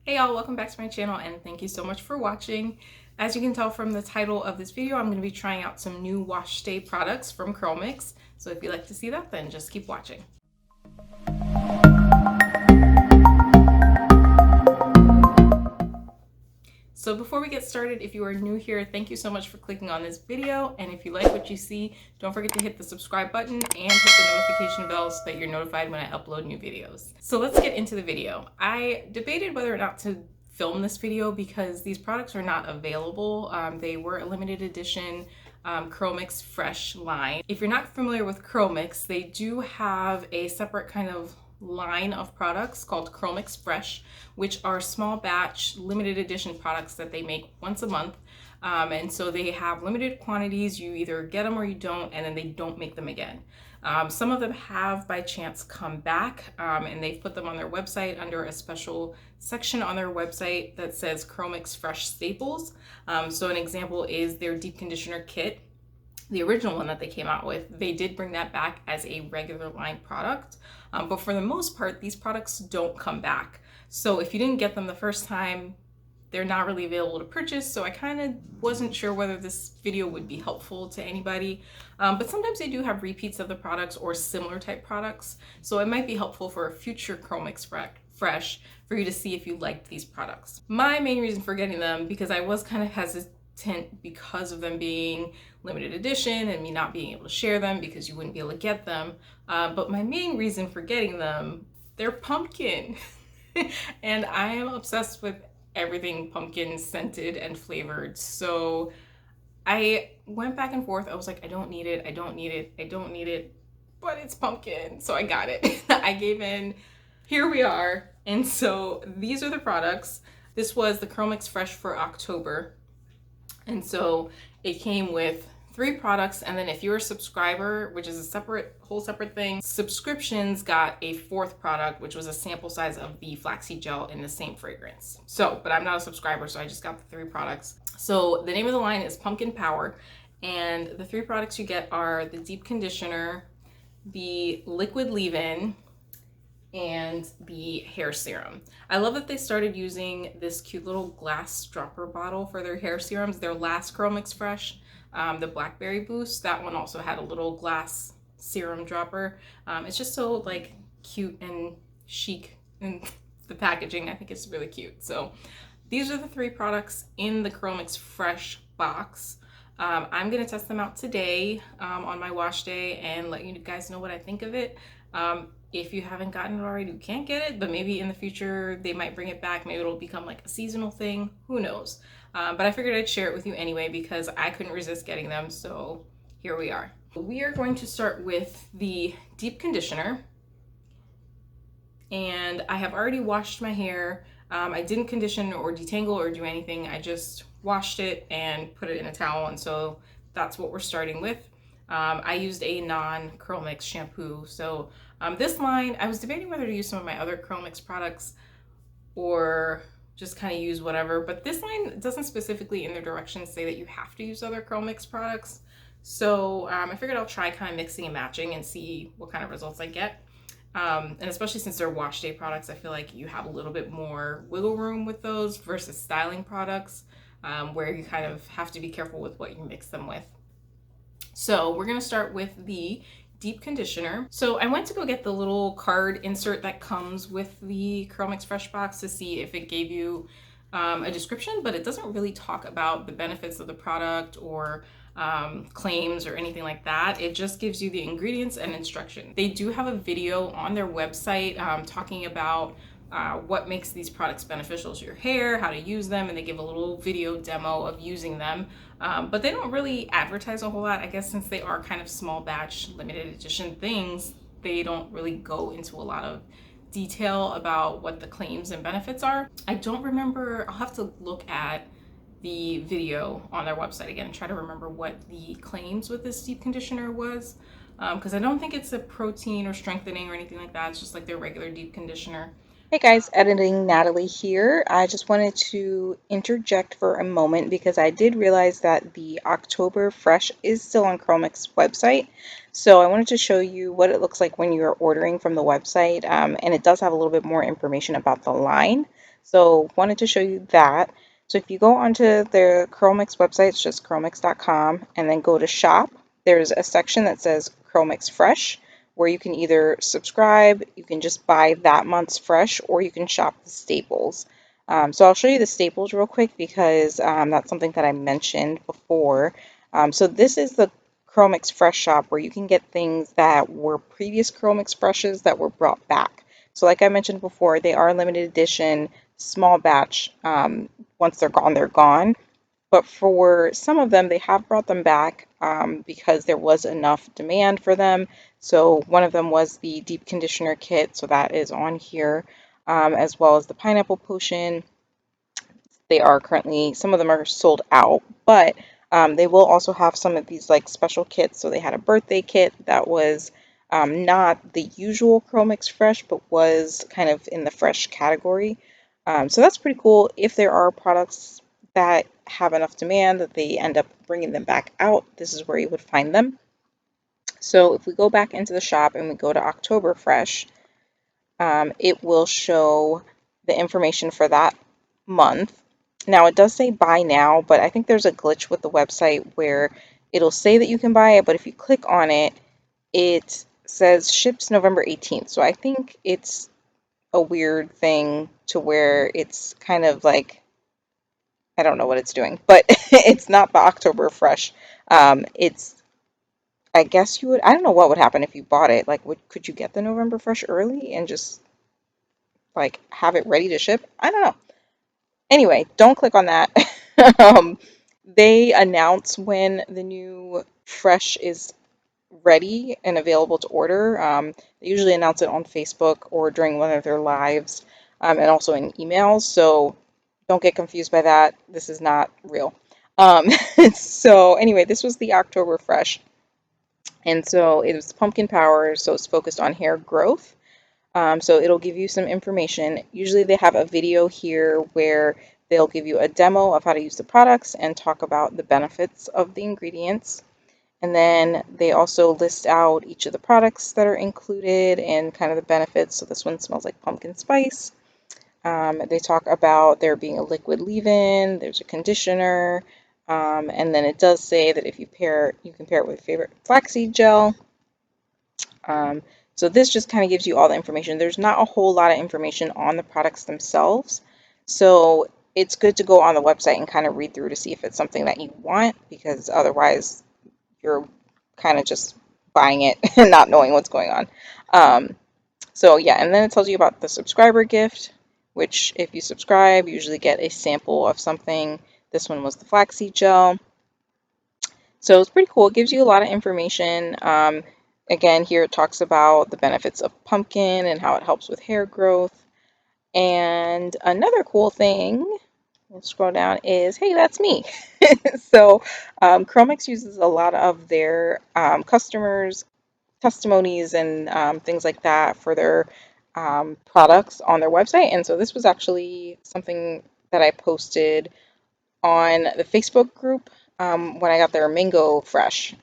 Hey y'all, welcome back to my channel and thank you so much for watching. As you can tell from the title of this video, I'm going to be trying out some new wash day products from CurlMix. So if you'd like to see that, then just keep watching. So before we get started, if you are new here, thank you so much for clicking on this video. And if you like what you see, don't forget to hit the subscribe button and hit the notification bell so that you're notified when I upload new videos. So let's get into the video. I debated whether or not to film this video because these products are not available. They were a limited edition CurlMix Fresh line. If you're not familiar with CurlMix, they do have a separate kind of line of products called CurlMix Fresh, which are small batch limited edition products that they make once a month. And so they have limited quantities. You either get them or you don't, and then they don't make them again. Some of them have by chance come back, and they've put them on their website under a special section on their website that says CurlMix Fresh Staples. So an example is their deep conditioner kit. The original one that they came out with, they did bring that back as a regular line product. But for the most part, these products don't come back. So if you didn't get them the first time, they're not really available to purchase. So I kind of wasn't sure whether this video would be helpful to anybody. But sometimes they do have repeats of the products or similar type products. So it might be helpful for a future CurlMix Fresh for you to see if you liked these products. My main reason for getting them, because I was kind of hesitant because of them being limited edition and me not being able to share them because you wouldn't be able to get them. But my main reason for getting them, they're pumpkin. And I am obsessed with everything pumpkin scented and flavored. So I went back and forth. I was like, I don't need it, I don't need it, I don't need it, but it's pumpkin. So I got it. I gave in. Here we are. And so these are the products. This was the CurlMix Fresh for October. And so it came with 3 products, and then if you're a subscriber, which is a whole separate thing, subscriptions got a 4th product, which was a sample size of the flaxseed gel in the same fragrance. So, but I'm not a subscriber, so I just got the 3 products. So the name of the line is Pumpkin Power, and the 3 products you get are the deep conditioner, the liquid leave-in, and the hair serum. I love that they started using this cute little glass dropper bottle for their hair serums. Their last CurlMix Fresh, the Blackberry Boost, that one also had a little glass serum dropper. It's just so like cute and chic in the packaging. I think it's really cute. So these are the 3 products in the CurlMix Fresh box. I'm gonna test them out today on my wash day and let you guys know what I think of it. If you haven't gotten it already, you can't get it, but maybe in the future they might bring it back. Maybe it'll become like a seasonal thing. Who knows? But I figured I'd share it with you anyway because I couldn't resist getting them. So here we are. We are going to start with the deep conditioner. And I have already washed my hair. I didn't condition or detangle or do anything. I just washed it and put it in a towel. And so that's what we're starting with. I used a non-CurlMix shampoo. So this line, I was debating whether to use some of my other CurlMix products or just kind of use whatever. But this line doesn't specifically in their directions say that you have to use other CurlMix products. So I figured I'll try kind of mixing and matching and see what kind of results I get. And especially since they're wash day products, I feel like you have a little bit more wiggle room with those versus styling products where you kind of have to be careful with what you mix them with. So we're going to start with the deep conditioner. So I went to go get the little card insert that comes with the CurlMix Fresh box to see if it gave you a description, but it doesn't really talk about the benefits of the product or claims or anything like that. It just gives you the ingredients and instruction. They do have a video on their website talking about what makes these products beneficial to your hair, how to use them, and they give a little video demo of using them. But they don't really advertise a whole lot. I guess since they are kind of small batch, limited edition things, they don't really go into a lot of detail about what the claims and benefits are. I don't remember, I'll have to look at the video on their website again and try to remember what the claims with this deep conditioner was. Because I don't think it's a protein or strengthening or anything like that. It's just like their regular deep conditioner. Hey guys, editing Natalie here. I just wanted to interject for a moment because I did realize that the October Fresh is still on CurlMix website. So I wanted to show you what it looks like when you're ordering from the website. And it does have a little bit more information about the line. So wanted to show you that. So if you go onto the CurlMix website, it's just curlmix.com, and then go to shop, there's a section that says CurlMix Fresh, where you can either subscribe, you can just buy that month's fresh, or you can shop the staples. So I'll show you the staples real quick because that's something that I mentioned before. So this is the CurlMix Fresh shop where you can get things that were previous CurlMix Freshes that were brought back. So like I mentioned before, they are limited edition, small batch. Once they're gone, they're gone. But for some of them, they have brought them back because there was enough demand for them. So one of them was the deep conditioner kit, so that is on here, as well as the pineapple potion. They are currently, some of them are sold out, but they will also have some of these like special kits. So they had a birthday kit that was not the usual CurlMix Fresh, but was kind of in the fresh category. So that's pretty cool. If there are products that have enough demand that they end up bringing them back out, this is where you would find them. So if we go back into the shop and we go to October Fresh, it will show the information for that month. Now it does say buy now, but I think there's a glitch with the website where it'll say that you can buy it, but if you click on it, it says ships November 18th. So I think it's a weird thing to where it's kind of like, I don't know what it's doing, but it's not the October Fresh. It's, I guess you would, I don't know what would happen if you bought it. Like, could you get the November Fresh early and just like have it ready to ship? I don't know. Anyway, don't click on that. um, they announce when the new Fresh is ready and available to order. They usually announce it on Facebook or during one of their lives, and also in emails. So don't get confused by that. This is not real. Um, so anyway, this was the October Fresh. And so it was pumpkin power, so it's focused on hair growth. So it'll give you some information. Usually they have a video here where they'll give you a demo of how to use the products and talk about the benefits of the ingredients. And then they also list out each of the products that are included and kind of the benefits. So this one smells like pumpkin spice. They talk about there being a liquid leave-in, there's a conditioner, and then it does say that if you can pair it with favorite flaxseed gel. Um, so this just kind of gives you all the information. There's not a whole lot of information on the products themselves. So it's good to go on the website and kind of read through to see if it's something that you want, because otherwise you're kind of just buying it and not knowing what's going on. So yeah, and then it tells you about the subscriber gift, which if you subscribe, you usually get a sample of something. This one was the flaxseed gel. So it's pretty cool. It gives you a lot of information. Again, here it talks about the benefits of pumpkin and how it helps with hair growth. And another cool thing, we'll scroll down, is, hey, that's me. So CurlMix uses a lot of their customers' testimonies and things like that for their products on their website. And so this was actually something that I posted on the Facebook group when I got their mango fresh.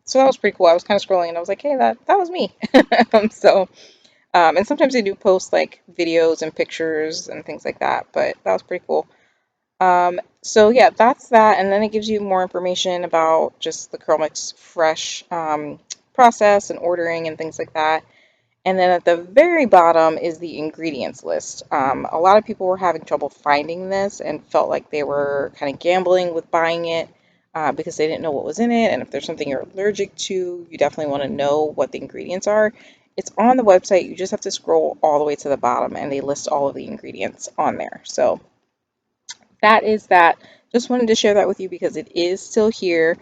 So that was pretty cool. I was kind of scrolling and I was like, hey, that was me. So, and sometimes they do post like videos and pictures and things like that, but that was pretty cool. So yeah, that's that. And then it gives you more information about just the CurlMix Fresh process and ordering and things like that. And then at the very bottom is the ingredients list. A lot of people were having trouble finding this and felt like they were kind of gambling with buying it because they didn't know what was in it. And if there's something you're allergic to, you definitely want to know what the ingredients are. It's on the website. You just have to scroll all the way to the bottom and they list all of the ingredients on there. So that is that. Just wanted to share that with you because it is still here.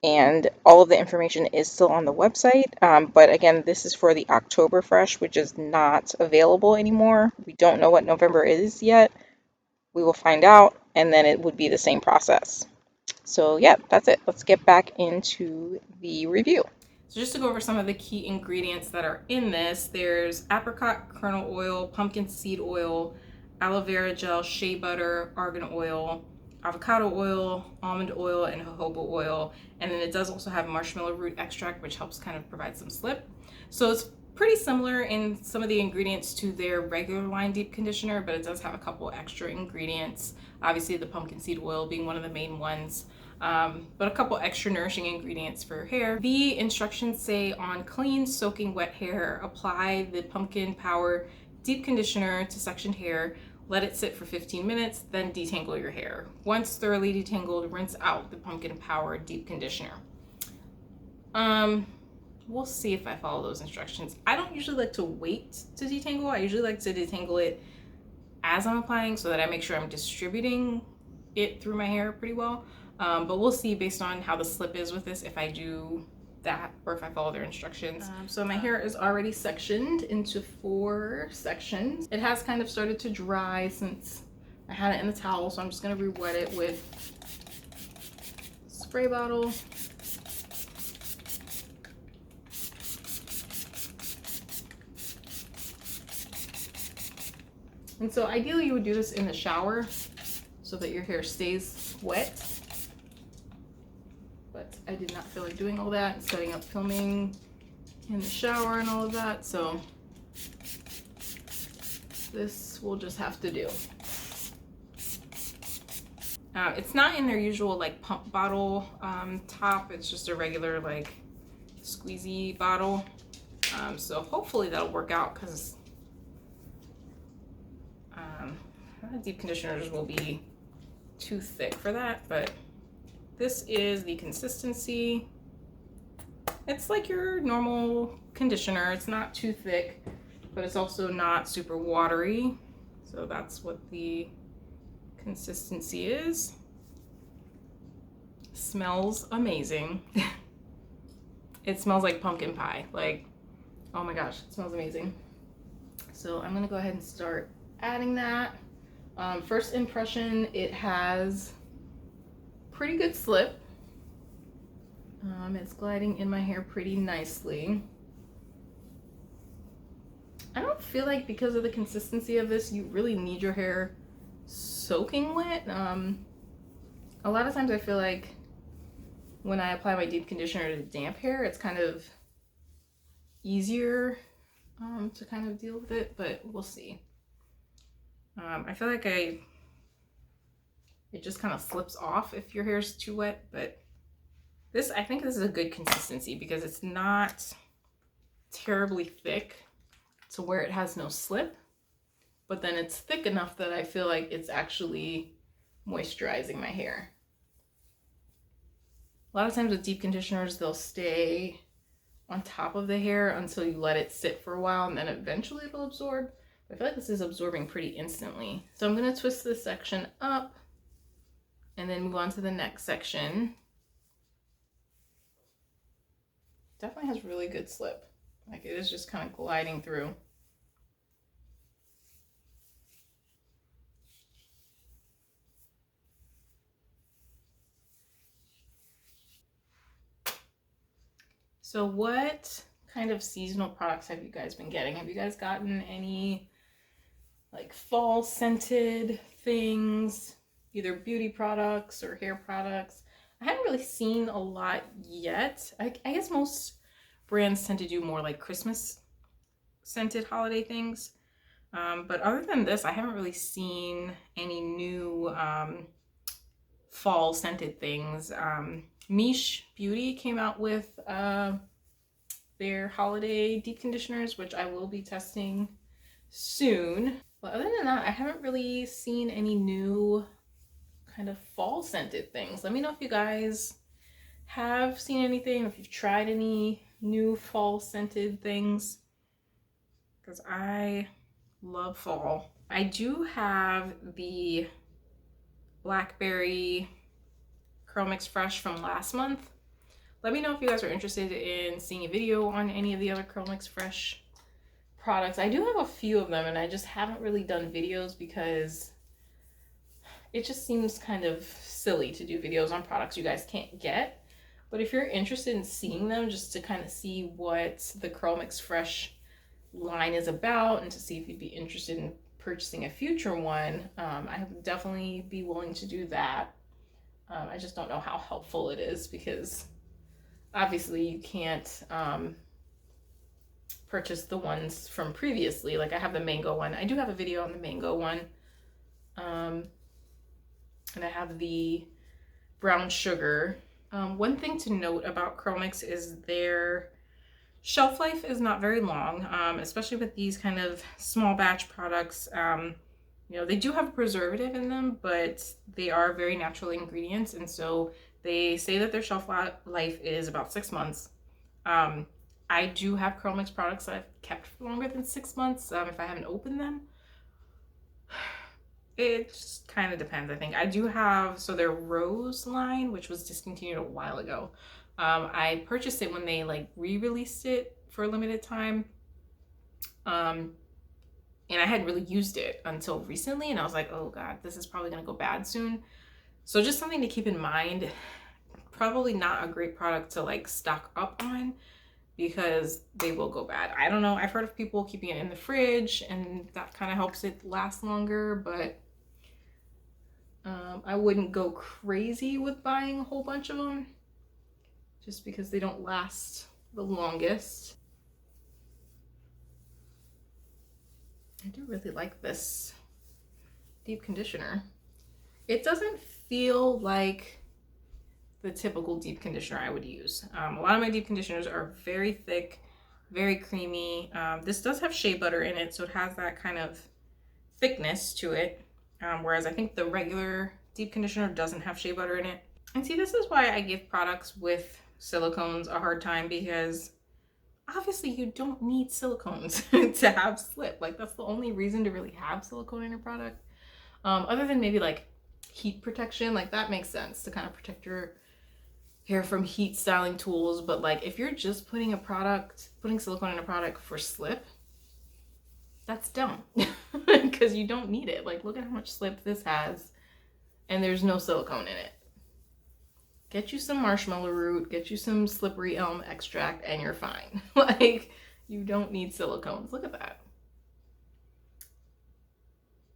And all of the information is still on the website. But again, this is for the October Fresh, which is not available anymore. We don't know what November is yet. We will find out, and then it would be the same process. So yeah, that's it. Let's get back into the review. So just to go over some of the key ingredients that are in this, there's apricot kernel oil, pumpkin seed oil, aloe vera gel, shea butter, argan oil, avocado oil, almond oil, and jojoba oil. And then it does also have marshmallow root extract, which helps kind of provide some slip. So it's pretty similar in some of the ingredients to their regular line deep conditioner, but it does have a couple extra ingredients. Obviously the pumpkin seed oil being one of the main ones, but a couple extra nourishing ingredients for your hair. The instructions say on clean, soaking wet hair, apply the pumpkin power deep conditioner to sectioned hair, let it sit for 15 minutes, then detangle your hair. Once thoroughly detangled, rinse out the pumpkin power deep conditioner. We'll see if I follow those instructions. I don't usually like to wait to detangle. I usually like to detangle it as I'm applying so that I make sure I'm distributing it through my hair pretty well. But we'll see based on how the slip is with this if I do that or if I follow their instructions. So my hair is already sectioned into 4 sections. It has kind of started to dry since I had it in the towel, so I'm just gonna re-wet it with spray bottle. And so ideally you would do this in the shower so that your hair stays wet. But I did not feel like doing all that and setting up filming in the shower and all of that. So this will just have to do. It's not in their usual like pump bottle top. It's just a regular like squeezy bottle. So hopefully that'll work out because deep conditioners will be too thick for that, but this is the consistency. It's like your normal conditioner. It's not too thick, but it's also not super watery. So that's what the consistency is. Smells amazing. It smells like pumpkin pie. Like, oh my gosh, it smells amazing. So I'm gonna go ahead and start adding that. First impression, it has pretty good slip. It's gliding in my hair pretty nicely. I don't feel like because of the consistency of this, you really need your hair soaking wet. A lot of times I feel like when I apply my deep conditioner to damp hair, it's kind of easier to kind of deal with it, but we'll see. I feel like it just kind of slips off if your hair's too wet, but I think this is a good consistency because it's not terribly thick to where it has no slip, but then it's thick enough that I feel like it's actually moisturizing my hair. A lot of times with deep conditioners, they'll stay on top of the hair until you let it sit for a while and then eventually it'll absorb. I feel like this is absorbing pretty instantly. So I'm gonna twist this section up and then move on to the next section. Definitely has really good slip. Like it is just kind of gliding through. So what kind of seasonal products have you guys been getting? Have you guys gotten any like fall scented things, either beauty products or hair products? I haven't really seen a lot yet. I guess most brands tend to do more like Christmas scented holiday things. But other than this, I haven't really seen any new fall scented things. Miche Beauty came out with their holiday deep conditioners, which I will be testing soon. But other than that, I haven't really seen any new kind of fall scented things. Let me know if you guys have seen anything, or if you've tried any new fall scented things, because I love fall. I do have the blackberry CurlMix Fresh from last month. Let me know if you guys are interested in seeing a video on any of the other CurlMix Fresh products. I do have a few of them and I just haven't really done videos because it just seems kind of silly to do videos on products you guys can't get. But if you're interested in seeing them just to kind of see what the CurlMix Fresh line is about and to see if you'd be interested in purchasing a future one, I would definitely be willing to do that. I just don't know how helpful it is because obviously you can't purchased the ones from previously. Like I have the mango one. I do have a video on the mango one. And I have the brown sugar. One thing to note about CurlMix is their shelf life is not very long, especially with these kind of small batch products. You know, they do have a preservative in them, but they are very natural ingredients. And so they say that their shelf life is about 6 months. I do have CurlMix products that I've kept for longer than 6 months if I haven't opened them. It just kind of depends, I think. I do have, so their Rose line, which was discontinued a while ago. I purchased it when they like re-released it for a limited time. And I hadn't really used it until recently, and I was like, oh God, this is probably gonna go bad soon. So just something to keep in mind. Probably not a great product to like stock up on because they will go bad. I don't know. I've heard of people keeping it in the fridge and that kind of helps it last longer, but I wouldn't go crazy with buying a whole bunch of them just because they don't last the longest. I do really like this deep conditioner. It doesn't feel like the typical deep conditioner I would use. A lot of my deep conditioners are very thick, very creamy. This does have shea butter in it, so it has that kind of thickness to it. Whereas I think the regular deep conditioner doesn't have shea butter in it. And see, this is why I give products with silicones a hard time, because obviously you don't need silicones to have slip. Like that's the only reason to really have silicone in your product. Other than maybe like heat protection, like that makes sense to kind of protect your hair from heat styling tools. But like if you're just putting silicone in a product for slip, that's dumb because you don't need it. Like look at how much slip this has and there's no silicone in it. Get you some marshmallow root, get you some slippery elm extract, and you're fine. Like, you don't need silicones. Look at that.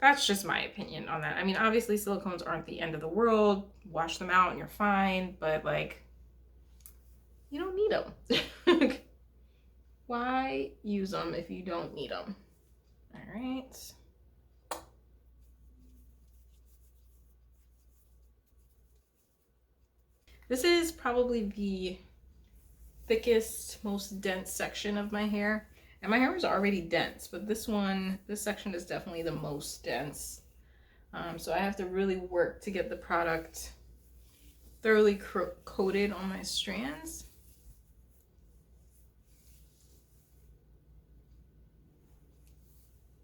That's just my opinion on that. I mean, obviously silicones aren't the end of the world. Wash them out and you're fine, but like, you don't need them. Why use them if you don't need them? All right. This is probably the thickest, most dense section of my hair. And my hair was already dense, but this section is definitely the most dense. So I have to really work to get the product thoroughly coated on my strands.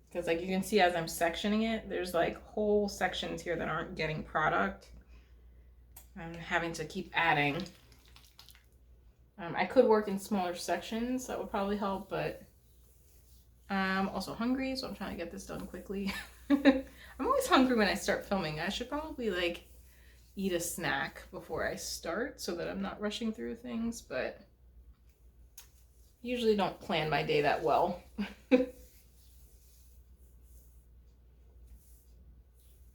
Because like you can see as I'm sectioning it, there's like whole sections here that aren't getting product. I'm having to keep adding. I could work in smaller sections, that would probably help, but I'm also hungry, so I'm trying to get this done quickly. I'm always hungry when I start filming. I should probably like eat a snack before I start so that I'm not rushing through things, but I usually don't plan my day that well.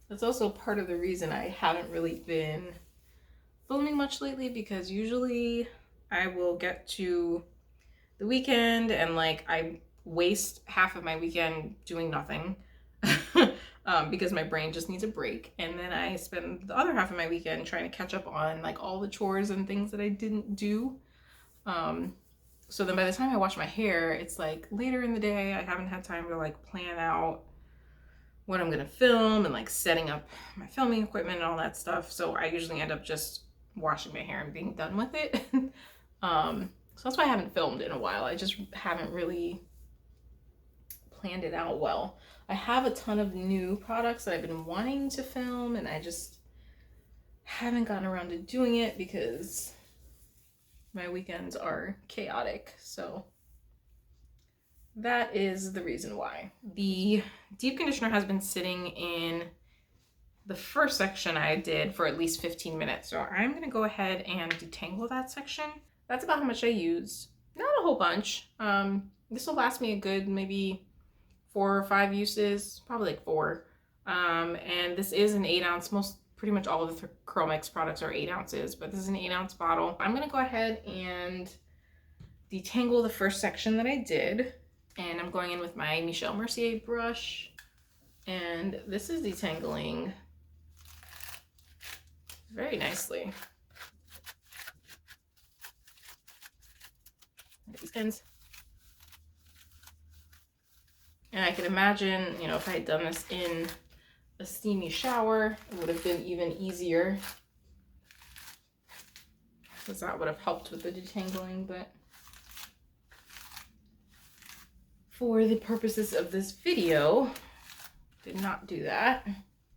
That's also part of the reason I haven't really been filming much lately, because usually I will get to the weekend and like I waste half of my weekend doing nothing because my brain just needs a break, and then I spend the other half of my weekend trying to catch up on like all the chores and things that I didn't do. So then by the time I wash my hair, it's like later in the day. I haven't had time to like plan out what I'm gonna film and like setting up my filming equipment and all that stuff. So I usually end up just washing my hair and being done with it. So that's why I haven't filmed in a while. I just haven't really planned it out well. I have a ton of new products that I've been wanting to film, and I just haven't gotten around to doing it because my weekends are chaotic. So that is the reason why. The deep conditioner has been sitting in the first section I did for at least 15 minutes. So I'm gonna go ahead and detangle that section. That's about how much I used. Not a whole bunch. This will last me a good maybe 4 or 5 uses, probably like 4. And this is an 8 ounce. Pretty much all of the CurlMix products are 8 ounces, but this is an 8 ounce bottle. I'm gonna go ahead and detangle the first section that I did. And I'm going in with my Michel Mercier brush. And this is detangling very nicely. These ends. And I can imagine, you know, if I had done this in a steamy shower, it would have been even easier, because that would have helped with the detangling. But for the purposes of this video, did not do that.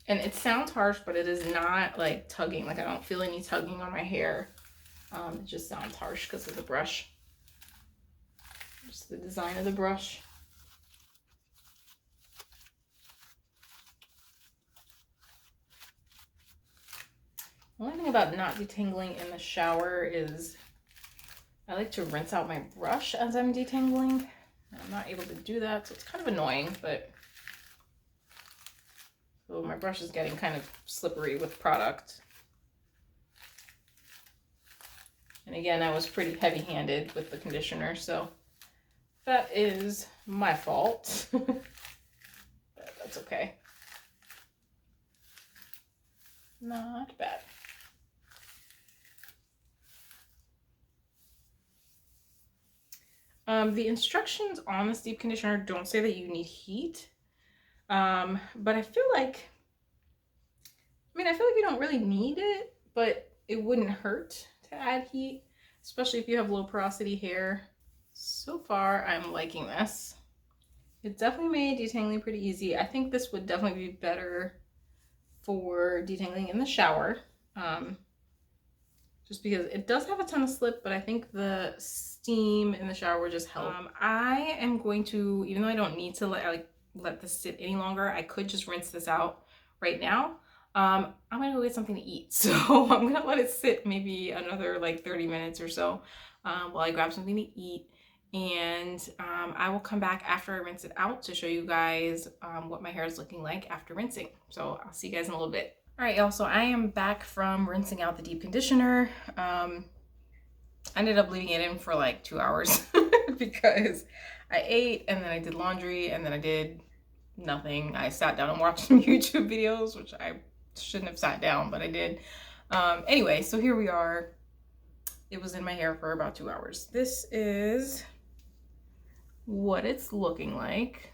And it sounds harsh, but it is not like tugging. Like I don't feel any tugging on my hair. It just sounds harsh because of the brush. Just the design of the brush. The only thing about not detangling in the shower is I like to rinse out my brush as I'm detangling. I'm not able to do that, so it's kind of annoying, but so my brush is getting kind of slippery with product. And again, I was pretty heavy-handed with the conditioner, so that is my fault. But that's okay. Not bad. The instructions on this deep conditioner don't say that you need heat, but I feel like you don't really need it, but it wouldn't hurt to add heat, especially if you have low porosity hair. So far, I'm liking this. It definitely made detangling pretty easy. I think this would definitely be better for detangling in the shower, just because it does have a ton of slip, but I think the steam in the shower would just help. I am going to, even though I don't need to let this sit any longer, I could just rinse this out right now. I'm gonna go get something to eat, so I'm gonna let it sit maybe another like 30 minutes or so while I grab something to eat. And I will come back after I rinse it out to show you guys what my hair is looking like after rinsing. So I'll see you guys in a little bit. All right, y'all, so I am back from rinsing out the deep conditioner. I ended up leaving it in for like 2 hours because I ate and then I did laundry and then I did nothing. I sat down and watched some YouTube videos, which I shouldn't have sat down, but I did. Anyway, so here we are. It was in my hair for about 2 hours. This is what it's looking like.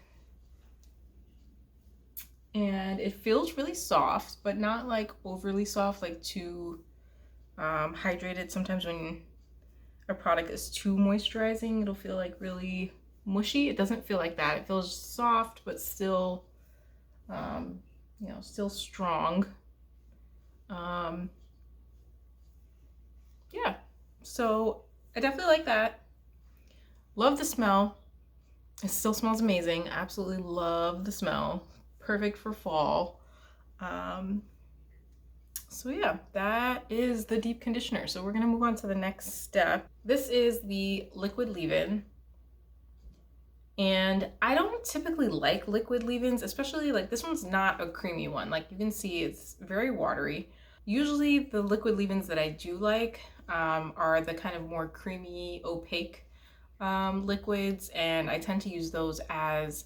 And it feels really soft, but not like overly soft, like too hydrated. Sometimes when a product is too moisturizing, it'll feel like really mushy. It doesn't feel like that. It feels soft, but still, you know, still strong. Yeah, so I definitely like that. Love the smell. It still smells amazing. Absolutely love the smell. Perfect for fall. So yeah, that is the deep conditioner. So we're gonna move on to the next step. This is the liquid leave-in. And I don't typically like liquid leave-ins, especially like this one's not a creamy one. Like you can see it's very watery. Usually the liquid leave-ins that I do like are the kind of more creamy, opaque liquids, and I tend to use those as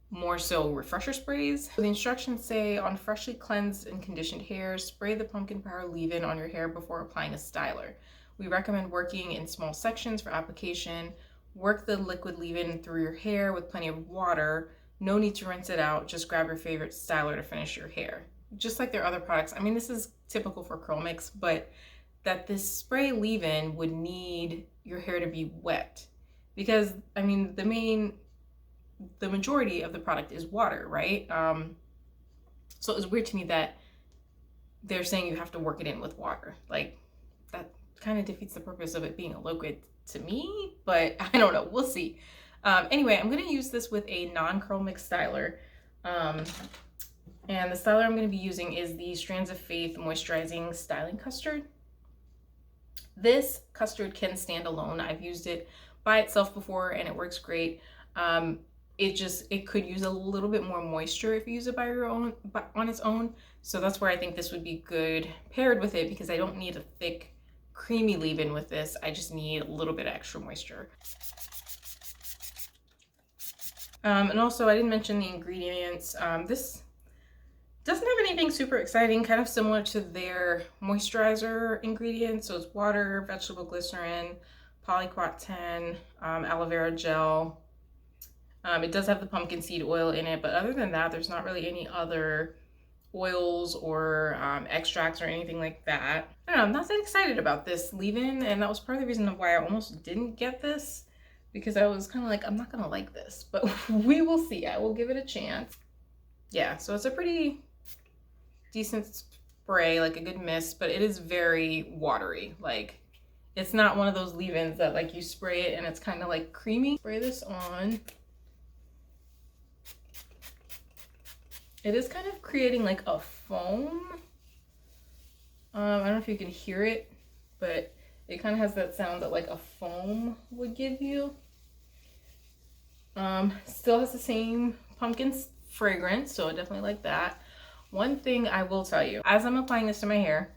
more so refresher sprays. The instructions say, on freshly cleansed and conditioned hair, spray the pumpkin power leave-in on your hair before applying a styler. We recommend working in small sections for application. Work the liquid leave-in through your hair with plenty of water. No need to rinse it out. Just grab your favorite styler to finish your hair. Just like their other products. I mean, this is typical for CurlMix, but that this spray leave-in would need your hair to be wet. Because, I mean, the majority of the product is water, right? So it was weird to me that they're saying you have to work it in with water. Like, that kind of defeats the purpose of it being a liquid to me, but I don't know, we'll see. Anyway, I'm gonna use this with a non-CurlMix styler. And the styler I'm gonna be using is the Strands of Faith Moisturizing Styling Custard. This custard can stand alone. I've used it by itself before and it works great. It could use a little bit more moisture if you use it on its own. So that's where I think this would be good paired with it, because I don't need a thick creamy leave-in with this. I just need a little bit of extra moisture. And also I didn't mention the ingredients. This doesn't have anything super exciting, kind of similar to their moisturizer ingredients. So it's water, vegetable glycerin, polyquat 10, aloe vera gel. It does have the pumpkin seed oil in it, but other than that, there's not really any other oils or extracts or anything like that. I don't know, I'm not that excited about this leave-in, and that was part of the reason why I almost didn't get this, because I was kind of like, I'm not gonna like this, but we will see. I will give it a chance. Yeah, so it's a pretty decent spray, like a good mist, but it is very watery. Like, it's not one of those leave-ins that like you spray it and it's kind of like creamy. Spray this on. It is kind of creating like a foam. I don't know if you can hear it, but it kind of has that sound that like a foam would give you. Still has the same pumpkin fragrance, so I definitely like that. One thing I will tell you, as I'm applying this to my hair,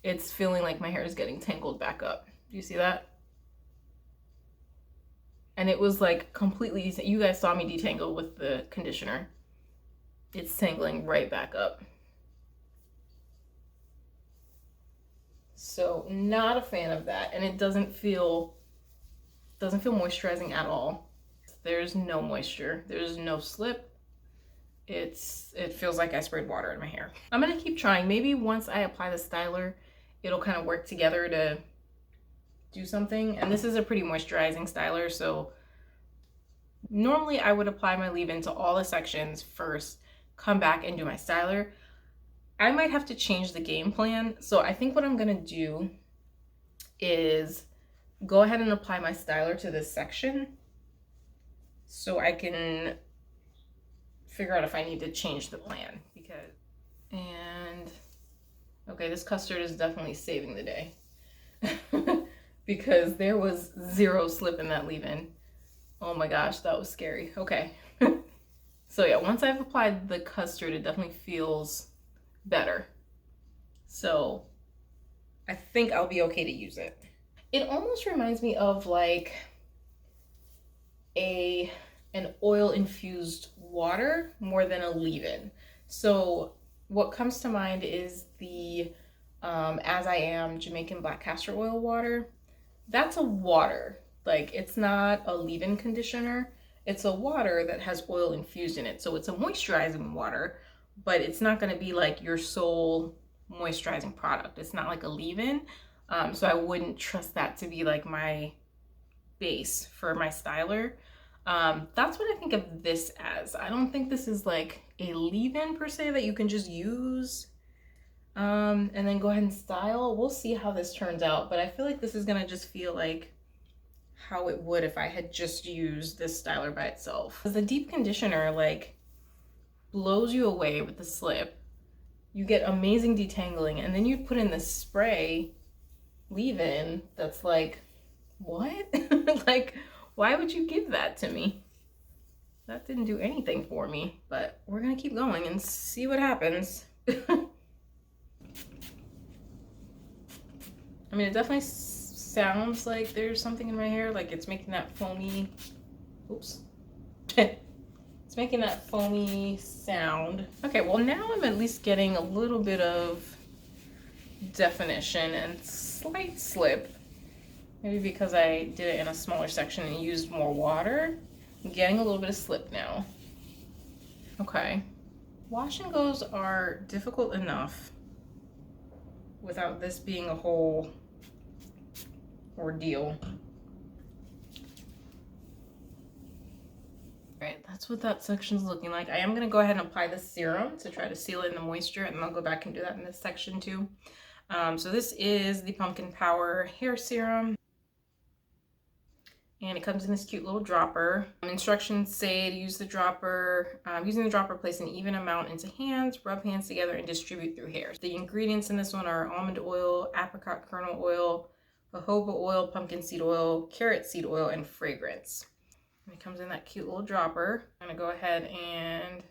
it's feeling like my hair is getting tangled back up. Do you see that? And it was like completely, you guys saw me detangle with the conditioner. It's tangling right back up. So not a fan of that. And it doesn't feel moisturizing at all. There's no moisture. There's no slip. It feels like I sprayed water in my hair. I'm gonna keep trying. Maybe once I apply the styler, it'll kind of work together to do something. And this is a pretty moisturizing styler, so normally I would apply my leave-in to all the sections first, come back and do my styler. I might have to change the game plan. So I think what I'm gonna do is go ahead and apply my styler to this section so I can figure out if I need to change the plan. Okay, this custard is definitely saving the day because there was zero slip in that leave-in. Oh my gosh, that was scary. Okay. So yeah, once I've applied the custard, it definitely feels better. So I think I'll be okay to use it. It almost reminds me of like an oil infused water more than a leave-in. So what comes to mind is the As I Am Jamaican black castor oil water. That's a water. Like, it's not a leave-in conditioner. It's a water that has oil infused in it. So it's a moisturizing water, but it's not going to be like your sole moisturizing product. It's not like a leave-in. So I wouldn't trust that to be like my base for my styler. That's what I think of this as. I don't think this is like a leave-in per se that you can just use and then go ahead and style. We'll see how this turns out, but I feel like this is gonna just feel like how it would if I had just used this styler by itself. The deep conditioner like blows you away with the slip. You get amazing detangling, and then you put in this spray leave-in that's like, what? Like, why would you give that to me? That didn't do anything for me, but we're gonna keep going and see what happens. I mean, it definitely sounds like there's something in my hair, like it's making that foamy, oops. It's making that foamy sound. Okay, well now I'm at least getting a little bit of definition and slight slip. Maybe because I did it in a smaller section and used more water. I'm getting a little bit of slip now. Okay. Wash and goes are difficult enough without this being a whole ordeal. Alright, that's what that section's looking like. I am going to go ahead and apply the serum to try to seal in the moisture, and I'll go back and do that in this section too. So this is the Pumpkin Power Hair Serum. And it comes in this cute little dropper. Instructions say to use the dropper, using the dropper, place an even amount into hands, rub hands together, and distribute through hair. The ingredients in this one are almond oil, apricot kernel oil, jojoba oil, pumpkin seed oil, carrot seed oil, and fragrance. And it comes in that cute little dropper. I'm gonna go ahead and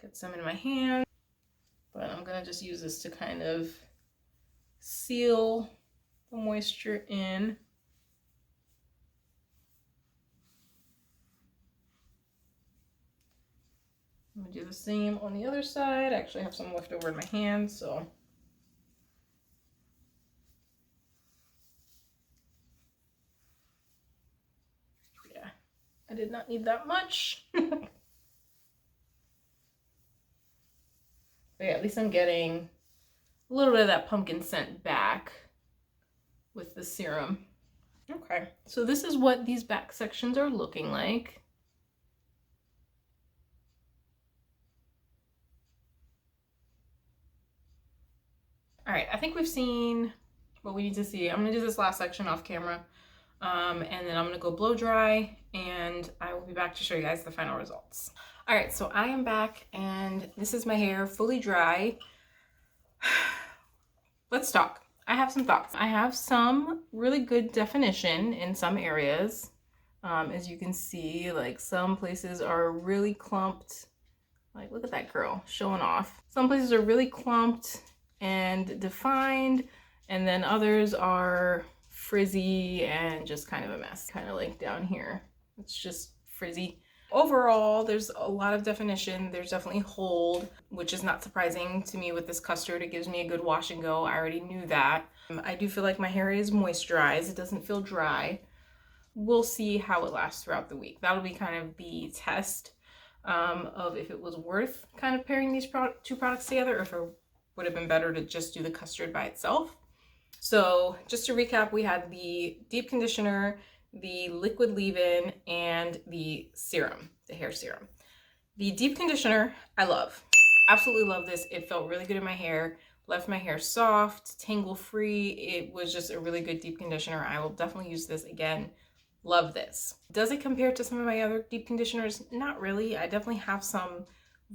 get some in my hand, but I'm gonna just use this to kind of seal the moisture in. I'm gonna do the same on the other side. I actually have some left over in my hand, so. Yeah, I did not need that much. But yeah, at least I'm getting a little bit of that pumpkin scent back with the serum. Okay, so this is what these back sections are looking like. All right, I think we've seen what we need to see. I'm gonna do this last section off camera, and then I'm gonna go blow dry, and I will be back to show you guys the final results. All right, so I am back, and this is my hair fully dry. Let's talk. I have some thoughts. I have some really good definition in some areas. As you can see, like some places are really clumped. Like, look at that girl showing off. Some places are really clumped and defined, and then others are frizzy and just kind of a mess. Kind of like down here, it's just frizzy. Overall, there's a lot of definition. There's definitely hold, which is not surprising to me with this custard. It gives me a good wash and go. I already knew that. I do feel like my hair is moisturized. It doesn't feel dry. We'll see how it lasts throughout the week. That'll be kind of the test of if it was worth kind of pairing these two products together, or if it would have been better to just do the custard by itself. So just to recap, we had the deep conditioner, the liquid leave-in, and the serum, the hair serum. The deep conditioner, I love. Absolutely love this. It felt really good in my hair, left my hair soft, tangle-free. It was just a really good deep conditioner. I will definitely use this again. Love this. Does it compare to some of my other deep conditioners? Not really. I definitely have some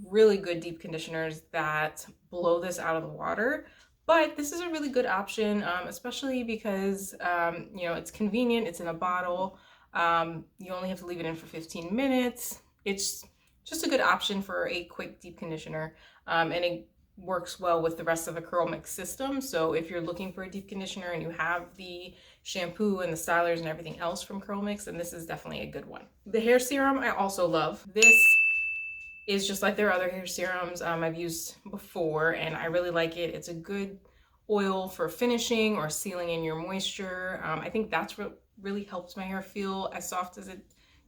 really good deep conditioners that blow this out of the water. But this is a really good option, especially because, you know, it's convenient. It's in a bottle. You only have to leave it in for 15 minutes. It's just a good option for a quick deep conditioner. And it works well with the rest of the CurlMix system. So if you're looking for a deep conditioner and you have the shampoo and the stylers and everything else from CurlMix, then this is definitely a good one. The hair serum I also love. This is just like their other hair serums I've used before, and I really like it. It's a good oil for finishing or sealing in your moisture. I think that's what really helps my hair feel as soft as it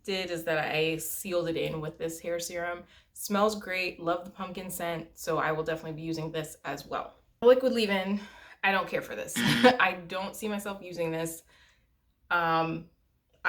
did, is that I sealed it in with this hair serum. Smells great, love the pumpkin scent, so I will definitely be using this as well. Liquid leave-in, I don't care for this. I don't see myself using this. I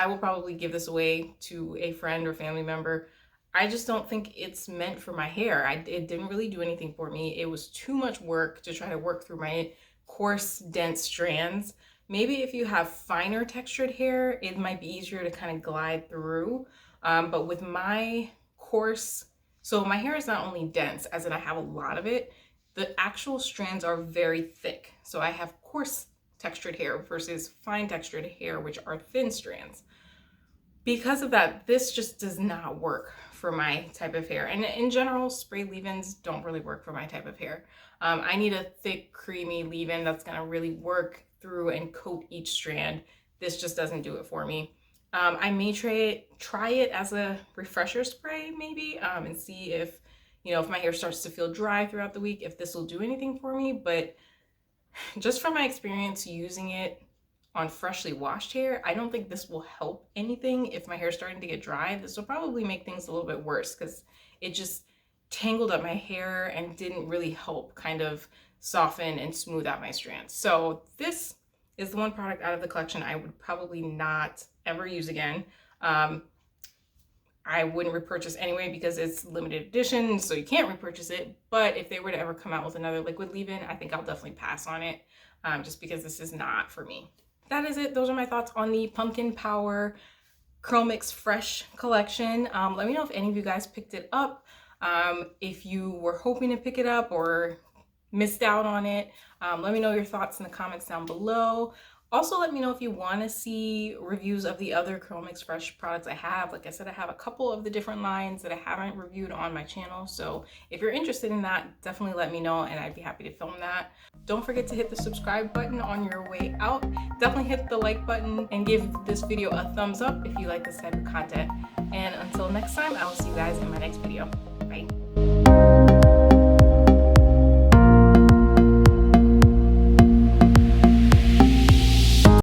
will probably give this away to a friend or family member. I just don't think it's meant for my hair. It didn't really do anything for me. It was too much work to try to work through my coarse, dense strands. Maybe if you have finer textured hair, it might be easier to kind of glide through. But with my coarse, so my hair is not only dense, as in I have a lot of it, the actual strands are very thick. So I have coarse textured hair versus fine textured hair, which are thin strands. Because of that, this just does not work for my type of hair. And in general, spray leave-ins don't really work for my type of hair. I need a thick, creamy leave-in that's gonna really work through and coat each strand. This just doesn't do it for me. I may try it as a refresher spray maybe, and see if, you know, if my hair starts to feel dry throughout the week, if this will do anything for me. But just from my experience using it on freshly washed hair, I don't think this will help anything. If my hair is starting to get dry, this will probably make things a little bit worse, because it just tangled up my hair and didn't really help kind of soften and smooth out my strands. So this is the one product out of the collection I would probably not ever use again. I wouldn't repurchase anyway because it's limited edition, so you can't repurchase it. But if they were to ever come out with another liquid leave-in, I think I'll definitely pass on it, just because this is not for me. That is it. Those are my thoughts on the Pumpkin Power CurlMix Fresh collection. Let me know if any of you guys picked it up. If you were hoping to pick it up or missed out on it, let me know your thoughts in the comments down below. Also, let me know if you want to see reviews of the other CurlMix Fresh products I have. Like I said, I have a couple of the different lines that I haven't reviewed on my channel. So if you're interested in that, definitely let me know and I'd be happy to film that. Don't forget to hit the subscribe button on your way out. Definitely hit the like button and give this video a thumbs up if you like this type of content. And until next time, I will see you guys in my next video.